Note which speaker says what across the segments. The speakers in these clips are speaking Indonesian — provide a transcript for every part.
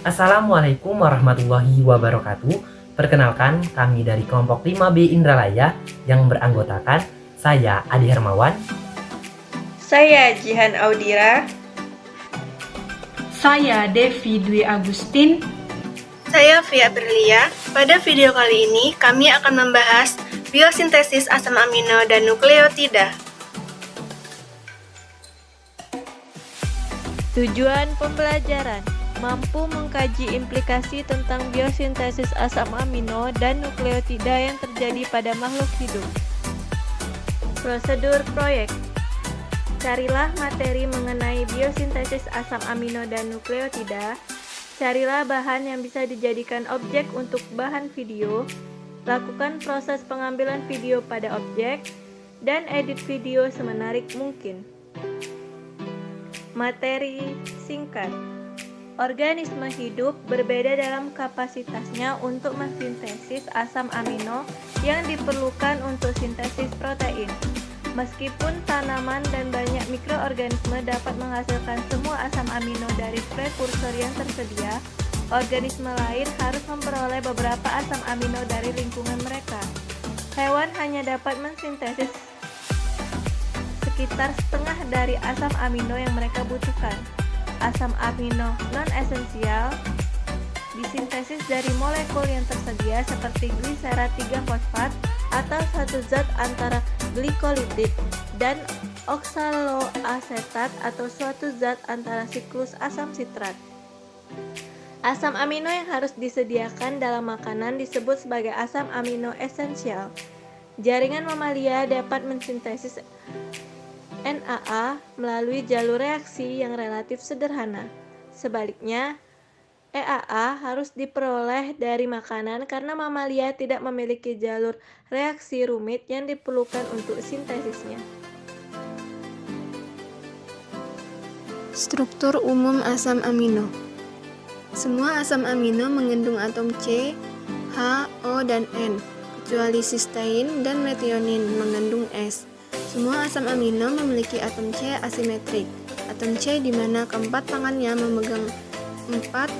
Speaker 1: Assalamualaikum warahmatullahi wabarakatuh. Perkenalkan, kami dari kelompok 5B Indralaya yang beranggotakan saya Adi Hermawan,
Speaker 2: saya Jihan Audira,
Speaker 3: saya Devi Dwi Agustin.
Speaker 4: Saya Via Berlia. Pada video kali ini kami akan membahas biosintesis asam amino dan nukleotida.
Speaker 5: Tujuan pembelajaran mampu mengkaji implikasi tentang biosintesis asam amino dan nukleotida yang terjadi pada makhluk hidup. Prosedur proyek. Carilah materi mengenai biosintesis asam amino dan nukleotida. Carilah bahan yang bisa dijadikan objek untuk bahan video. Lakukan proses pengambilan video pada objek dan edit video semenarik mungkin. Materi singkat. Organisme hidup berbeda dalam kapasitasnya untuk mensintesis asam amino yang diperlukan untuk sintesis protein. Meskipun tanaman dan banyak mikroorganisme dapat menghasilkan semua asam amino dari prekursor yang tersedia, organisme lain harus memperoleh beberapa asam amino dari lingkungan mereka. Hewan hanya dapat mensintesis sekitar setengah dari asam amino yang mereka butuhkan. Asam amino non-esensial disintesis dari molekul yang tersedia seperti glisera 3-fosfat atau satu zat antara glikolitid dan oksaloasetat atau suatu zat antara siklus asam sitrat. Asam amino yang harus disediakan dalam makanan disebut sebagai asam amino esensial. Jaringan mamalia dapat mensintesis NAA melalui jalur reaksi yang relatif sederhana. Sebaliknya, EAA harus diperoleh dari makanan karena mamalia tidak memiliki jalur reaksi rumit yang diperlukan untuk sintesisnya.
Speaker 6: Struktur umum asam amino. Semua asam amino mengandung atom C, H, O, dan N, kecuali sistein dan metionin mengandung S. Semua asam amino memiliki atom C asimetrik. Atom C di mana keempat tangannya memegang 4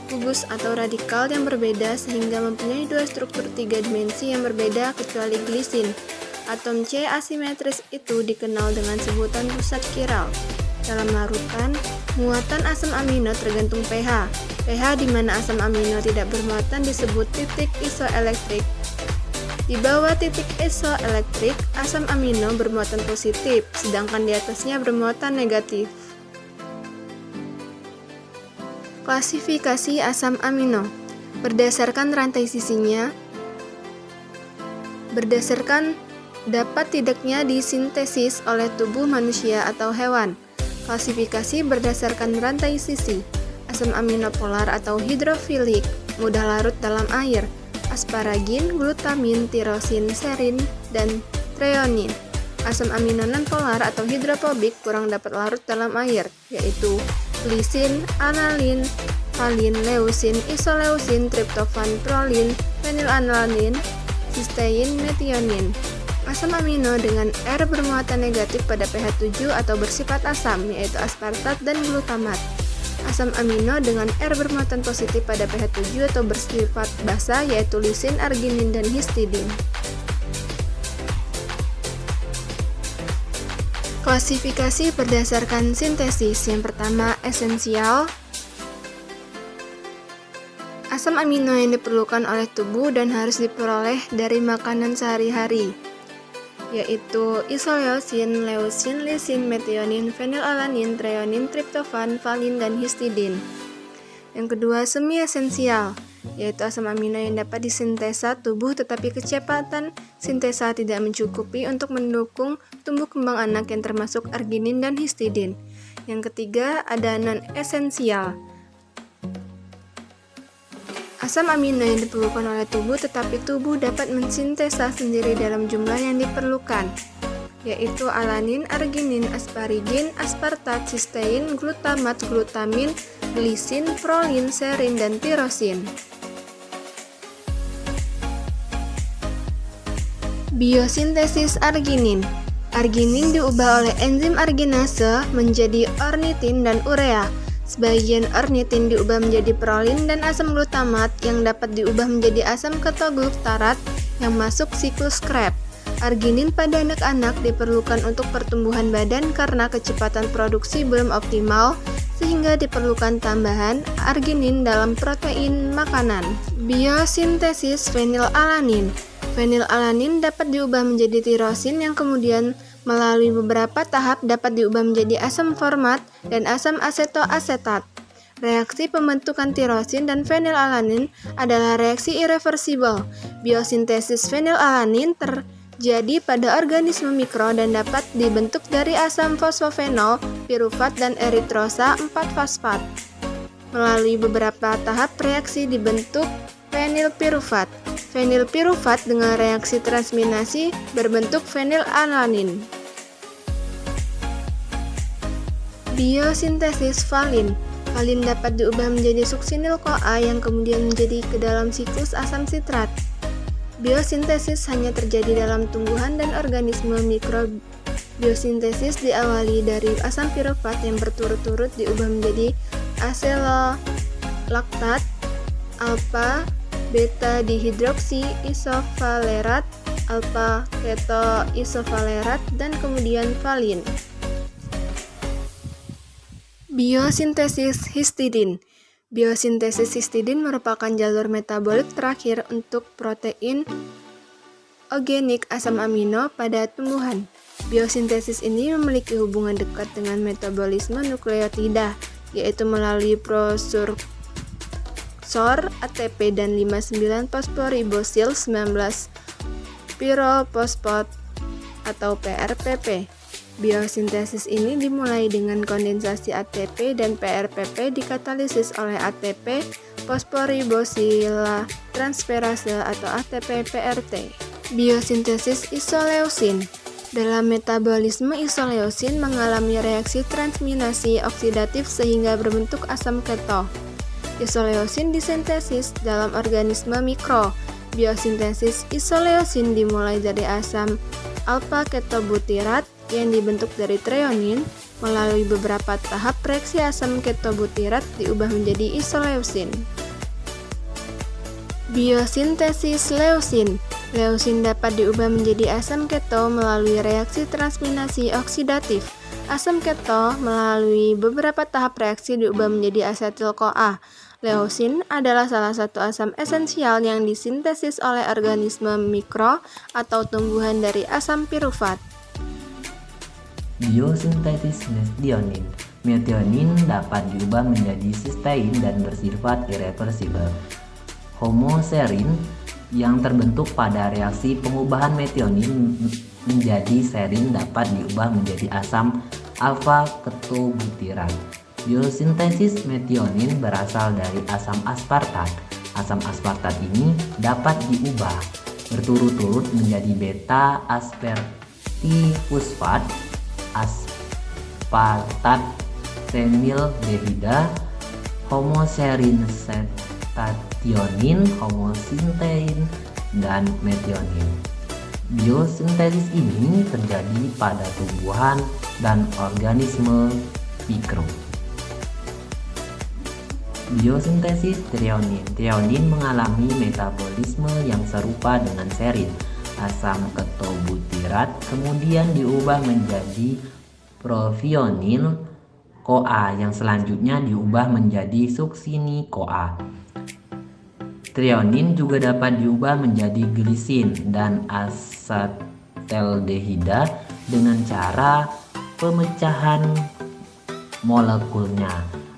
Speaker 6: kubus atau radikal yang berbeda sehingga mempunyai dua struktur 3 dimensi yang berbeda kecuali glisin. Atom C asimetris itu dikenal dengan sebutan pusat kiral. Dalam larutan, muatan asam amino tergantung pH. pH di mana asam amino tidak bermuatan disebut titik isoelektrik. Di bawah titik isoelektrik, asam amino bermuatan positif, sedangkan di atasnya bermuatan negatif. Klasifikasi asam amino berdasarkan rantai sisinya, berdasarkan dapat tidaknya disintesis oleh tubuh manusia atau hewan. Klasifikasi berdasarkan rantai sisi. Asam amino polar atau hidrofilik, mudah larut dalam air. Asparagin, glutamin, tirosin, serin, dan treonin. Asam amino nonpolar atau hidrofobik kurang dapat larut dalam air, yaitu glisin, analin, valin, leusin, isoleusin, triptofan, prolin, fenilalanin, sistein, metionin. Asam amino dengan R bermuatan negatif pada pH 7 atau bersifat asam, yaitu aspartat dan glutamat. Asam amino dengan R bermuatan positif pada pH 7 atau bersifat basa, yaitu lisin, arginin, dan histidin. Klasifikasi berdasarkan sintesis. Yang pertama, esensial. Asam amino yang diperlukan oleh tubuh dan harus diperoleh dari makanan sehari-hari, yaitu isoleusin, leusin, lisin, metionin, fenilalanin, treonin, triptofan, valin, dan histidin. Yang kedua, semi esensial, yaitu asam amino yang dapat disintesa tubuh tetapi kecepatan sintesa tidak mencukupi untuk mendukung tumbuh kembang anak yang termasuk arginin dan histidin. Yang ketiga, ada non esensial. Asam amino yang diperlukan oleh tubuh tetapi tubuh dapat mensintesa sendiri dalam jumlah yang diperlukan, yaitu alanin, arginin, asparigin, aspartat, sistein, glutamat, glutamin, glisin, prolin, serin, dan tirosin. Biosintesis arginin. Arginin diubah oleh enzim arginase menjadi ornitin dan urea. Sebagian ornitin diubah menjadi prolin dan asam glutamat yang dapat diubah menjadi asam ketoglutarat yang masuk siklus Krebs. Arginin pada anak-anak diperlukan untuk pertumbuhan badan karena kecepatan produksi belum optimal, sehingga diperlukan tambahan arginin dalam protein makanan. Biosintesis fenilalanin. Fenilalanin dapat diubah menjadi tirosin yang kemudian melalui beberapa tahap dapat diubah menjadi asam format dan asam asetoasetat. Reaksi pembentukan tirosin dan fenilalanin adalah reaksi irreversibel. Biosintesis fenilalanin terjadi pada organisme mikro dan dapat dibentuk dari asam fosfofenol, pirufat, dan eritrosa 4-fosfat. Melalui beberapa tahap reaksi dibentuk fenilpirufat. Fenilpirufat dengan reaksi transminasi berbentuk fenilalanin. Biosintesis valin. Valin dapat diubah menjadi suksinil-CoA yang kemudian menjadi ke dalam siklus asam sitrat. Biosintesis hanya terjadi dalam tumbuhan dan organisme mikro. Biosintesis diawali dari asam pirufat yang berturut-turut diubah menjadi aselolaktat, alpha beta dihidroksi isovalerat, alpha keto isovalerat, dan kemudian valin. Biosintesis histidin. Biosintesis histidin merupakan jalur metabolik terakhir untuk protein organik asam amino pada tumbuhan. Biosintesis ini memiliki hubungan dekat dengan metabolisme nukleotida, yaitu melalui prosursor ATP dan 59-fosforibosil 19 pirofosfat atau PRPP. Biosintesis ini dimulai dengan kondensasi ATP dan PRPP dikatalisis oleh ATP fosforibosila transferase atau ATP-PRT. Biosintesis isoleusin. Dalam metabolisme isoleusin mengalami reaksi transminasi oksidatif sehingga berbentuk asam keto. Isoleusin disintesis dalam organisme mikro. Biosintesis isoleusin dimulai dari asam alpha-ketobutirat yang dibentuk dari treonin. Melalui beberapa tahap reaksi asam ketobutirat diubah menjadi isoleusin. Biosintesis leusin. Leusin dapat diubah menjadi asam keto melalui reaksi transminasi oksidatif. Asam keto melalui beberapa tahap reaksi diubah menjadi asetil-CoA. Leusin adalah salah satu asam esensial yang disintesis oleh organisme mikro atau tumbuhan dari asam pirufat.
Speaker 1: Biosintesis metionin. Metionin dapat diubah menjadi sistein dan bersifat irreversibel. Homoserin yang terbentuk pada reaksi pengubahan metionin menjadi serin dapat diubah menjadi asam alfa-ketobutirat. Biosintesis metionin berasal dari asam aspartat. Asam aspartat ini dapat diubah berturut-turut menjadi beta aspartifosfat, aspartat fenildehida, homoserin setationin, homosintein, dan metionin. Biosintesis ini terjadi pada tumbuhan dan organisme mikro. Biosintesis treonin. Treonin mengalami metabolisme yang serupa dengan serin. Asam ketobutirat kemudian diubah menjadi provionyl CoA yang selanjutnya diubah menjadi suksini-CoA. Treonin juga dapat diubah menjadi glisin dan asataldehida dengan cara pemecahan molekulnya.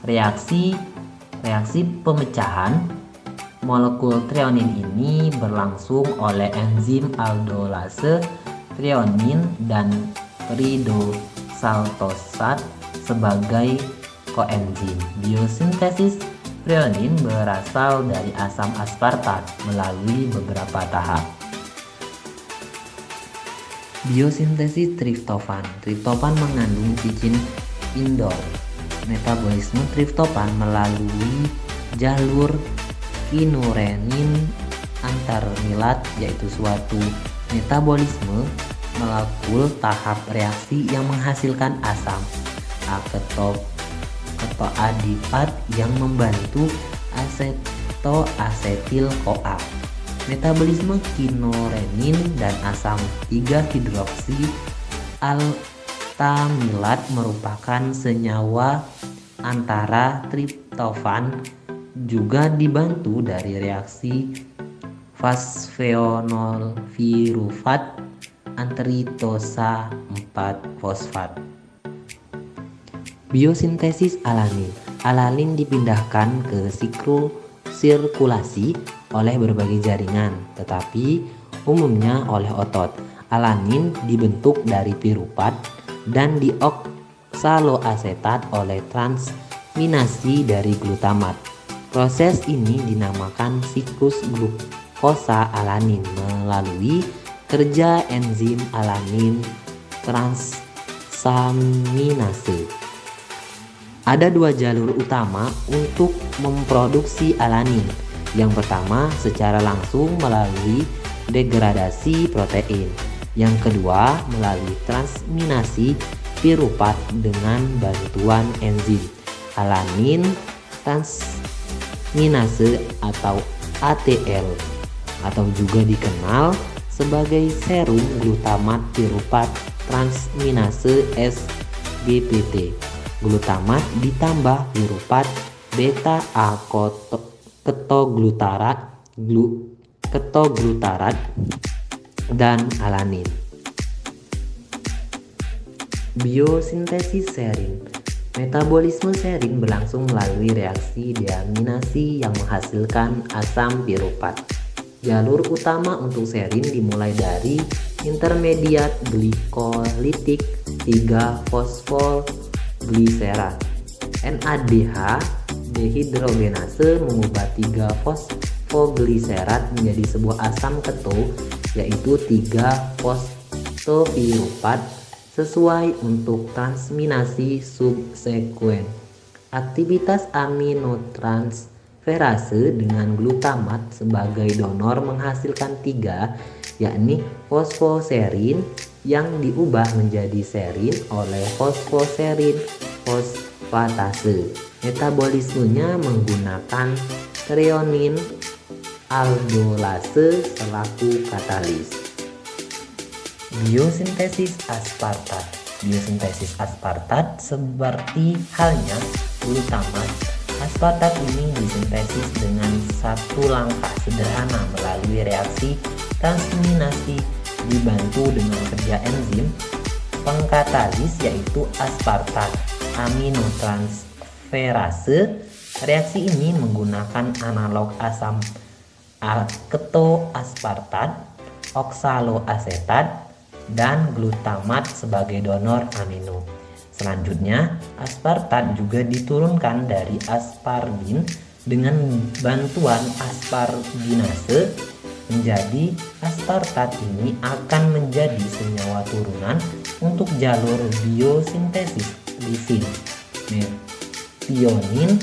Speaker 1: Reaksi pemecahan molekul treonin ini berlangsung oleh enzim aldolase treonin dan piridosaltosat sebagai koenzim. Biosintesis treonin berasal dari asam aspartat melalui beberapa tahap. Biosintesis triptofan. Triptofan mengandung cicin indol. Metabolisme triptofan melalui jalur kinurenin antarnilat, yaitu suatu metabolisme molekul tahap reaksi yang menghasilkan asam ketoadipat yang membantu asetoasetil-CoA. Metabolisme kinorenin dan asam 3-hidroksi altamilat merupakan senyawa antara triptofan, juga dibantu dari reaksi fasfenolpirufat antritosa 4-fosfat. Biosintesis alanin. Alanin dipindahkan ke sirkulasi oleh berbagai jaringan, tetapi umumnya oleh otot. Alanin dibentuk dari piruvat dan dioksaloasetat oleh transminasi dari glutamat. Proses ini dinamakan siklus glukosa alanin melalui kerja enzim alanin transaminase. Ada dua jalur utama untuk memproduksi alanin. Yang pertama secara langsung melalui degradasi protein. Yang kedua melalui transminasi piruvat dengan bantuan enzim alanin transminase atau ATL, atau juga dikenal sebagai serum glutamat piruvat transminase SGPT. Glutamat ditambah piruvat beta ketoglutarat dan alanin. Biosintesis serin. Metabolisme serin berlangsung melalui reaksi deaminasi yang menghasilkan asam piruvat. Jalur utama untuk serin dimulai dari intermediat glikolitik 3-fosfolgliserat. NADH dehidrogenase mengubah 3-fosfogliserat menjadi sebuah asam keto, yaitu 3-fosfopiruvat, sesuai untuk transminasi subsekuen. Aktivitas aminotransferase dengan glutamat sebagai donor menghasilkan 3, yakni fosfoserin yang diubah menjadi serin oleh fosfoserin fosfatase. Metabolismenya menggunakan treonin aldolase selaku katalis. Biosintesis aspartat. Biosintesis aspartat seperti halnya glutamat. Aspartat ini disintesis dengan satu langkah sederhana melalui reaksi transminasi dibantu dengan kerja enzim pengkatalis, yaitu aspartat aminotransferase. Reaksi ini menggunakan analog asam ketoaspartat, oksaloasetat, dan glutamat sebagai donor amino. Selanjutnya, aspartat juga diturunkan dari aspargin dengan bantuan asparginase menjadi aspartat. Ini akan menjadi senyawa turunan untuk jalur biosintesis lisin, metionin,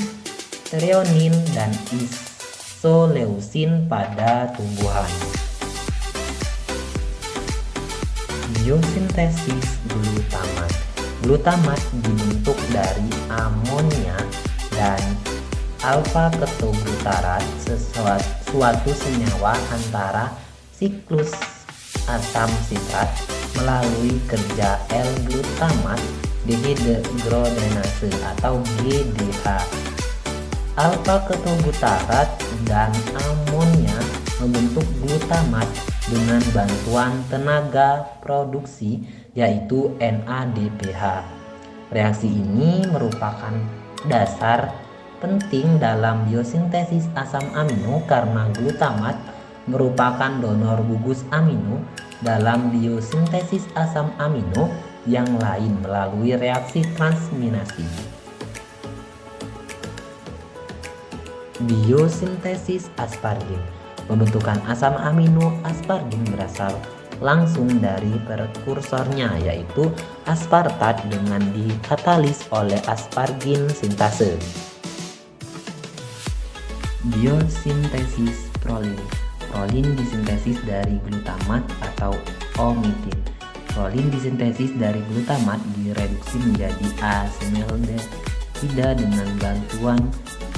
Speaker 1: treonin, dan isoleusin pada tumbuhan. Biosintesis glutamat. Glutamat dibentuk dari amonia dan alfa ketoglutarat, suatu senyawa antara siklus asam sitrat melalui kerja L-glutamat dehidrogenase atau GDH. Alfa ketoglutarat dan amonia membentuk glutamat dengan bantuan tenaga produksi, yaitu NADPH. Reaksi ini merupakan dasar penting dalam biosintesis asam amino karena glutamat merupakan donor gugus amino dalam biosintesis asam amino yang lain melalui reaksi transminasi. Biosintesis aspargin. Pembentukan asam amino aspargin berasal langsung dari prekursornya, yaitu aspartat dengan dikatalis oleh aspargin sintase. Biosintesis prolin. Prolin disintesis dari glutamat atau omitin. Prolin disintesis dari glutamat direduksi menjadi dioksida dengan bantuan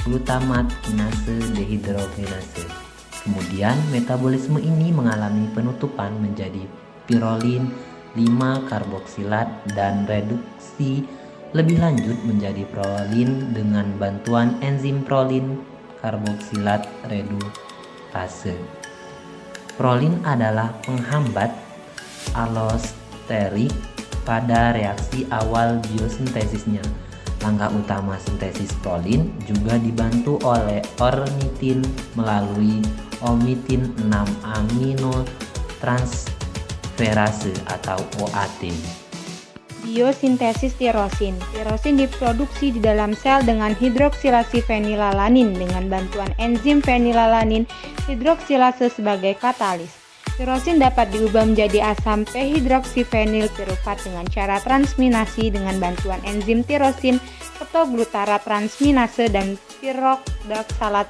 Speaker 1: glutamat kinase dehidrogenase. Kemudian metabolisme ini mengalami penutupan menjadi pirolin 5-karboksilat dan reduksi lebih lanjut menjadi prolin dengan bantuan enzim prolin karboksilat redukase. Prolin adalah penghambat alosterik pada reaksi awal biosintesisnya. Langkah utama sintesis prolin juga dibantu oleh ornitin melalui omitin 6-aminotransferase atau OAT.
Speaker 3: Biosintesis tirosin. Tirosin diproduksi di dalam sel dengan hidroksilasi fenilalanin dengan bantuan enzim fenilalanin hidroksilase sebagai katalis. Tirosin dapat diubah menjadi asam p-hidroksifenil pirufat dengan cara transminasi dengan bantuan enzim tirosin atau glutarat transminase dan piroksaldat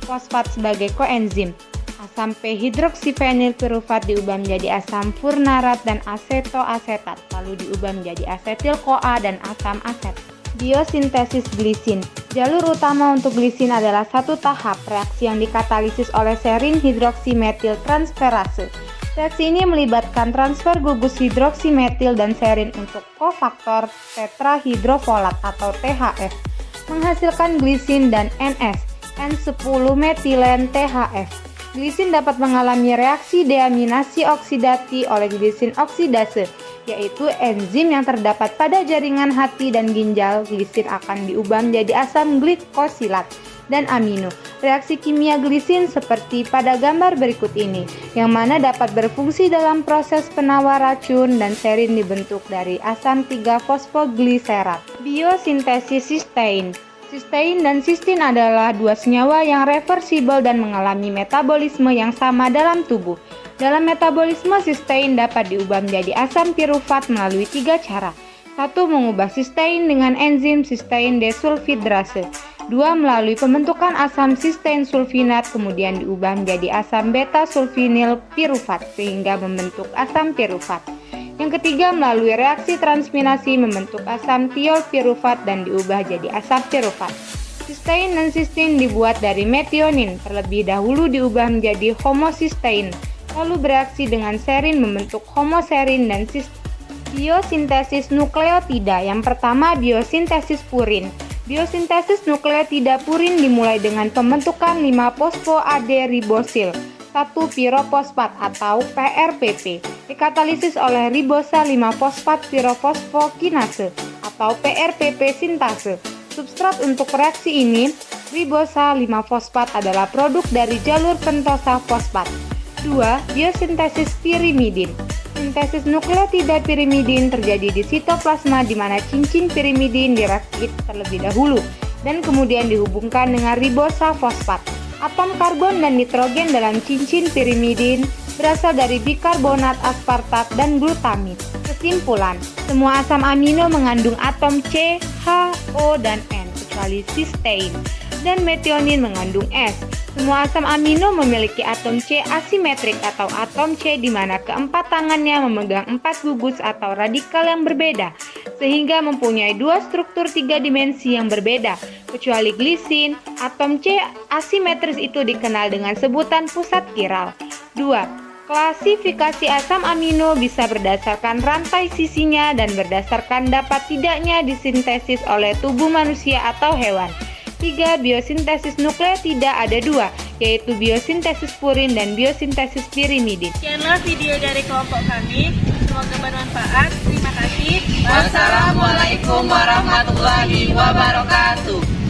Speaker 3: fosfat sebagai koenzim. Asam p-hidroksifenil pirufat diubah menjadi asam furnarat dan asetoasetat, lalu diubah menjadi asetil-CoA dan asam aset. Biosintesis glisin. Jalur utama untuk glisin adalah satu tahap reaksi yang dikatalisis oleh serin hidroksimetil transferase. Reaksi ini melibatkan transfer gugus hidroksimetil dan serin untuk kofaktor tetrahidrofolat atau THF, menghasilkan glisin dan NS, N10-metilen THF. Glisin dapat mengalami reaksi deaminasi oksidasi oleh glisin oksidase, yaitu enzim yang terdapat pada jaringan hati dan ginjal. Glisin akan diubah menjadi asam glikosilat dan amino. Reaksi kimia glisin seperti pada gambar berikut ini, yang mana dapat berfungsi dalam proses penawar racun dan serin dibentuk dari asam 3-fosfogliserat. Biosintesis sistein. Sistein dan sistin adalah dua senyawa yang reversibel dan mengalami metabolisme yang sama dalam tubuh. Dalam metabolisme, sistein dapat diubah menjadi asam pirufat melalui 3 cara. 1. Mengubah sistein dengan enzim sistein desulfidrase. 2. Melalui pembentukan asam sistein sulfinat kemudian diubah menjadi asam beta sulfinil pirufat sehingga membentuk asam pirufat. Yang ketiga, melalui reaksi transminasi membentuk asam tiol pirufat dan diubah jadi asam pirufat. Sistein dan sistin dibuat dari metionin, terlebih dahulu diubah menjadi homosistein, lalu bereaksi dengan serin membentuk homoserin dan biosintesis nukleotida. Yang pertama, biosintesis purin. Biosintesis nukleotida purin dimulai dengan pembentukan 5-fosfoaderibosil 1-piroposfat atau PRPP, dikatalisis oleh ribosa 5-fosfat pirofosfokinase atau PRPP sintase. Substrat untuk reaksi ini, ribosa 5-fosfat adalah produk dari jalur pentosa fosfat. 2. Biosintesis pirimidin. Sintesis nukleotida pirimidin terjadi di sitoplasma di mana cincin pirimidin dirakit terlebih dahulu dan kemudian dihubungkan dengan ribosa fosfat. Atom karbon dan nitrogen dalam cincin pirimidin berasal dari bikarbonat aspartat dan glutamit. Kesimpulan, semua asam amino mengandung atom C, H, O, dan N, kecuali sistein, dan metionin mengandung S. Semua asam amino memiliki atom C asimetrik atau atom C di mana keempat tangannya memegang 4 gugus atau radikal yang berbeda, sehingga mempunyai 2 struktur 3 dimensi yang berbeda. Kecuali glisin, atom C asimetris itu dikenal dengan sebutan pusat kiral. 2. Klasifikasi asam amino bisa berdasarkan rantai sisinya dan berdasarkan dapat tidaknya disintesis oleh tubuh manusia atau hewan. 3. Biosintesis nukleotida ada 2, yaitu biosintesis purin dan biosintesis pirimidin.
Speaker 2: Sekianlah video dari kelompok kami. Semoga bermanfaat. Terima kasih.
Speaker 7: Wassalamualaikum warahmatullahi wabarakatuh.